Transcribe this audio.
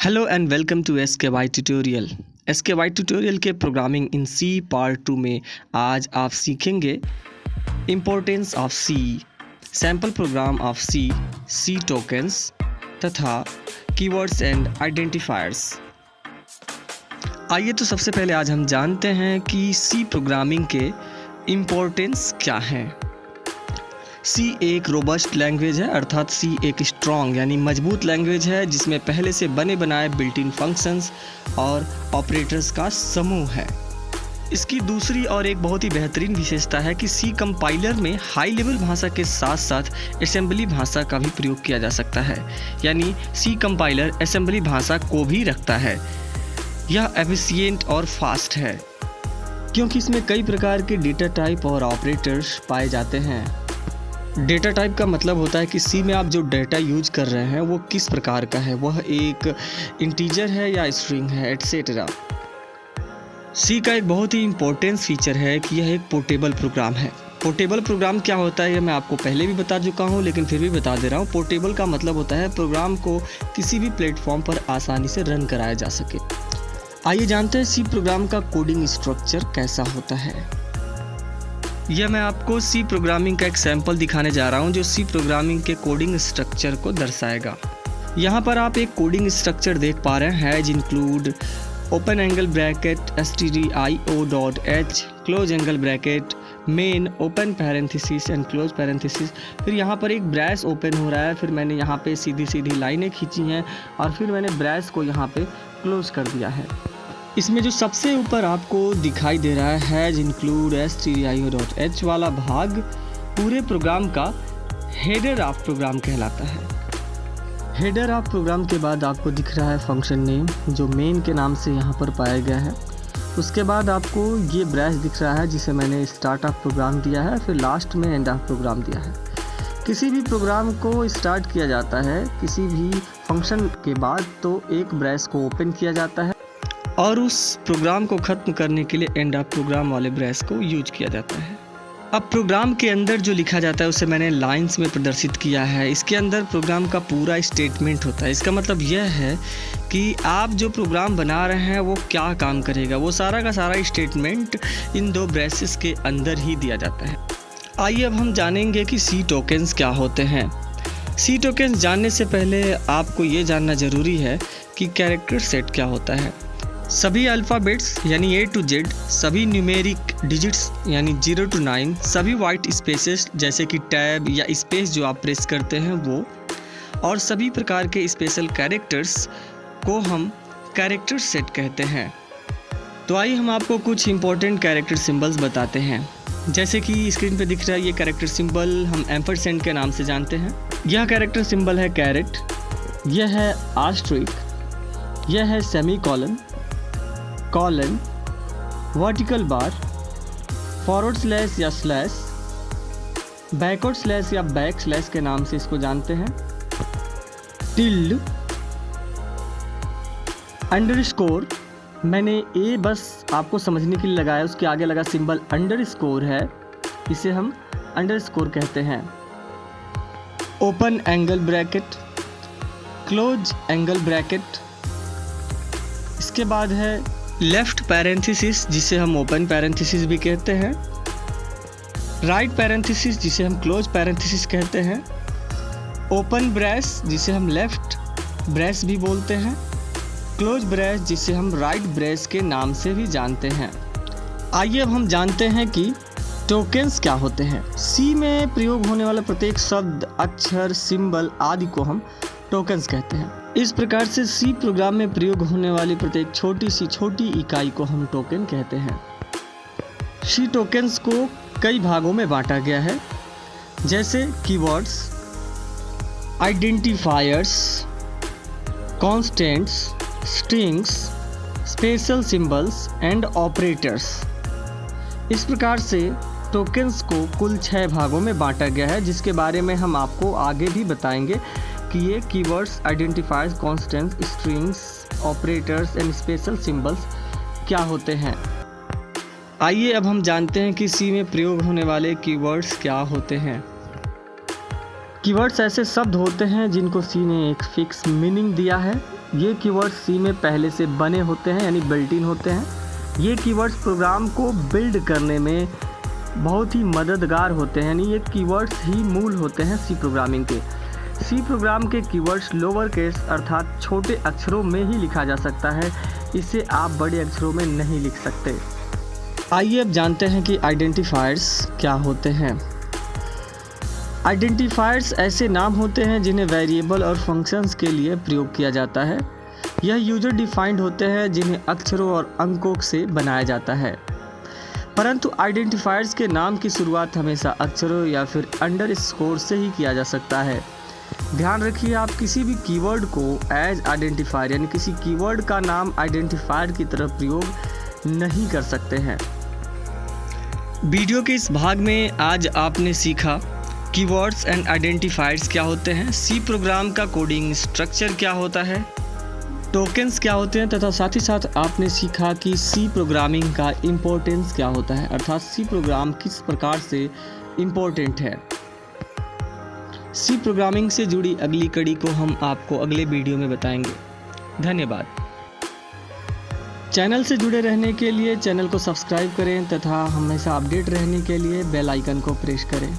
Hello and welcome to SKY tutorial. SKY tutorial के programming in C part 2 में आज आप सीखेंगे importance of C, sample program of C, C tokens तथा keywords and identifiers. आइए तो सबसे पहले आज हम जानते हैं कि सी प्रोग्रामिंग के इम्पोर्टेंस क्या हैं। सी एक रोबस्ट लैंग्वेज है, अर्थात सी एक स्ट्रॉन्ग यानी मजबूत लैंग्वेज है जिसमें पहले से बने बनाए बिल्ट इन फंक्शंस और ऑपरेटर्स का समूह है। इसकी दूसरी और एक बहुत ही बेहतरीन विशेषता है कि सी कंपाइलर में हाई लेवल भाषा के साथ साथ असेंबली भाषा का भी प्रयोग किया जा सकता है, यानी सी कंपाइलर असेंबली भाषा को भी रखता है। यह एफिशिएंट और फास्ट है क्योंकि इसमें कई प्रकार के डेटा टाइप और ऑपरेटर्स पाए जाते हैं। डेटा टाइप का मतलब होता है कि सी में आप जो डेटा यूज कर रहे हैं वो किस प्रकार का है, वह एक इंटीजर है या स्ट्रिंग है, एटसेट्रा। सी का एक बहुत ही इम्पोर्टेंट फीचर है कि यह एक पोर्टेबल प्रोग्राम है। पोर्टेबल प्रोग्राम क्या होता है यह मैं आपको पहले भी बता चुका हूँ, लेकिन फिर भी बता दे रहा हूँ। पोर्टेबल का मतलब होता है प्रोग्राम को किसी भी प्लेटफॉर्म पर आसानी से रन कराया जा सके। आइए जानते हैं सी प्रोग्राम का कोडिंग स्ट्रक्चर कैसा होता है। यह मैं आपको सी प्रोग्रामिंग का एक सैंपल दिखाने जा रहा हूं जो सी प्रोग्रामिंग के कोडिंग स्ट्रक्चर को दर्शाएगा। यहां पर आप एक कोडिंग स्ट्रक्चर देख पा रहे हैं, has include open angle bracket stdio.h close angle bracket main open parenthesis and close parenthesis. फिर यहाँ पर एक ब्रैस ओपन हो रहा है, फिर मैंने यहाँ पे सीधी सीधी लाइनें खींची हैं और फिर मैंने ब्रैस को यहाँ पे क्लोज कर दिया है। इसमें जो सबसे ऊपर आपको दिखाई दे रहा है हैज इंक्लूड stdio.h वाला भाग पूरे प्रोग्राम का हेडर ऑफ प्रोग्राम कहलाता है। हेडर ऑफ प्रोग्राम के बाद आपको दिख रहा है फंक्शन नेम जो मेन के नाम से यहाँ पर पाया गया है। उसके बाद आपको ये ब्रैस दिख रहा है जिसे मैंने स्टार्ट ऑफ प्रोग्राम दिया है, फिर लास्ट में एंड ऑफ प्रोग्राम दिया है। किसी भी प्रोग्राम को स्टार्ट किया जाता है किसी भी फंक्शन के बाद तो एक ब्रैस को ओपन किया जाता है और उस प्रोग्राम को ख़त्म करने के लिए एंड ऑफ प्रोग्राम वाले ब्रैस को यूज किया जाता है। अब प्रोग्राम के अंदर जो लिखा जाता है उसे मैंने लाइंस में प्रदर्शित किया है। इसके अंदर प्रोग्राम का पूरा स्टेटमेंट होता है। इसका मतलब यह है कि आप जो प्रोग्राम बना रहे हैं वो क्या काम करेगा, वो सारा का सारा स्टेटमेंट इन दो ब्रैसेस के अंदर ही दिया जाता है। आइए अब हम जानेंगे कि सी टोकन्स क्या होते हैं। सी टोकन्स जानने से पहले आपको ये जानना ज़रूरी है कि कैरेक्टर सेट क्या होता है। सभी अल्फ़ाबेट्स यानी A to Z, सभी न्यूमेरिक डिजिट्स यानी 0 to 9, सभी वाइट स्पेसेस जैसे कि टैब या स्पेस जो आप प्रेस करते हैं वो, और सभी प्रकार के स्पेशल कैरेक्टर्स को हम कैरेक्टर सेट कहते हैं। तो आइए हम आपको कुछ इंपॉर्टेंट कैरेक्टर सिंबल्स बताते हैं। जैसे कि स्क्रीन पे दिख रहा है ये कैरेक्टर सिंबल हम एम्परसेंड के नाम से जानते हैं। यह कैरेक्टर सिंबल है कैरेट, यह है आस्ट्रिक, यह है semi colon, vertical bar, forward slash या स्लैश, बैकवर्ड स्लैश या बैक स्लैश के नाम से इसको जानते हैं, टिल्ड, अंडरस्कोर। मैंने ए बस आपको समझने के लिए लगाया, उसके आगे लगा सिंबल अंडरस्कोर है, इसे हम अंडरस्कोर कहते हैं। Open angle bracket, close angle bracket. इसके बाद है लेफ्ट पैरेंथेसिस जिसे हम ओपन पैरेंथेसिस भी कहते हैं, राइट पैरेंथेसिस जिसे हम क्लोज पैरेंथेसिस कहते हैं, ओपन ब्रैस जिसे हम लेफ्ट ब्रैस भी बोलते हैं, क्लोज ब्रैस जिसे हम राइट ब्रैस के नाम से भी जानते हैं। आइए अब हम जानते हैं कि टोकन्स क्या होते हैं। सी में प्रयोग होने वाला प्रत्येक शब्द, अक्षर, सिंबल आदि को हम टोकन्स कहते हैं। इस प्रकार से सी प्रोग्राम में प्रयोग होने वाली प्रत्येक छोटी सी छोटी इकाई को हम टोकन कहते हैं। सी टोकन्स को कई भागों में बांटा गया है, जैसे keywords, identifiers, constants, strings, special symbols and operators. इस प्रकार से टोकन्स को कुल 6 भागों में बांटा गया है, जिसके बारे में हम आपको आगे भी बताएंगे कि ये keywords, identifiers, constants, strings, operators and special symbols क्या होते हैं। आइए अब हम जानते हैं कि सी में प्रयोग होने वाले कीवर्ड्स क्या होते हैं। कीवर्ड्स ऐसे शब्द होते हैं जिनको सी ने एक फिक्स मीनिंग दिया है ये कीवर्ड्स सी में पहले से बने होते हैं यानी बिल्ट इन होते हैं। ये कीवर्ड्स प्रोग्राम को बिल्ड करने में बहुत ही मददगार होते हैं, यानी ये कीवर्ड्स ही मूल होते हैं सी प्रोग्रामिंग के। सी प्रोग्राम के कीवर्ड्स लोअर केस अर्थात छोटे अक्षरों में ही लिखा जा सकता है, इसे आप बड़े अक्षरों में नहीं लिख सकते। आइए अब जानते हैं कि आइडेंटिफायर्स क्या होते हैं। आइडेंटिफायर्स ऐसे नाम होते हैं जिन्हें वेरिएबल और फंक्शंस के लिए प्रयोग किया जाता है। यह यूजर डिफाइंड होते हैं जिन्हें अक्षरों और अंकों से बनाया जाता है, परंतु आइडेंटिफायर्स के नाम की शुरुआत हमेशा अक्षरों या फिर अंडरस्कोर से ही किया जा सकता है। ध्यान रखिए, आप किसी भी कीवर्ड को एज आइडेंटिफायर यानी किसी कीवर्ड का नाम आइडेंटिफायर की तरह प्रयोग नहीं कर सकते हैं। वीडियो के इस भाग में आज आपने सीखा कीवर्ड्स एंड आइडेंटिफायर्स क्या होते हैं, सी प्रोग्राम का कोडिंग स्ट्रक्चर क्या होता है, टोकन्स क्या होते हैं, तथा साथ ही साथ आपने सीखा कि सी प्रोग्रामिंग का इम्पोर्टेंस क्या होता है, अर्थात सी प्रोग्राम किस प्रकार से इम्पोर्टेंट है। सी प्रोग्रामिंग से जुड़ी अगली कड़ी को हम आपको अगले वीडियो में बताएंगे। धन्यवाद। चैनल से जुड़े रहने के लिए चैनल को सब्सक्राइब करें तथा हमेशा अपडेट रहने के लिए बेल आइकन को प्रेस करें।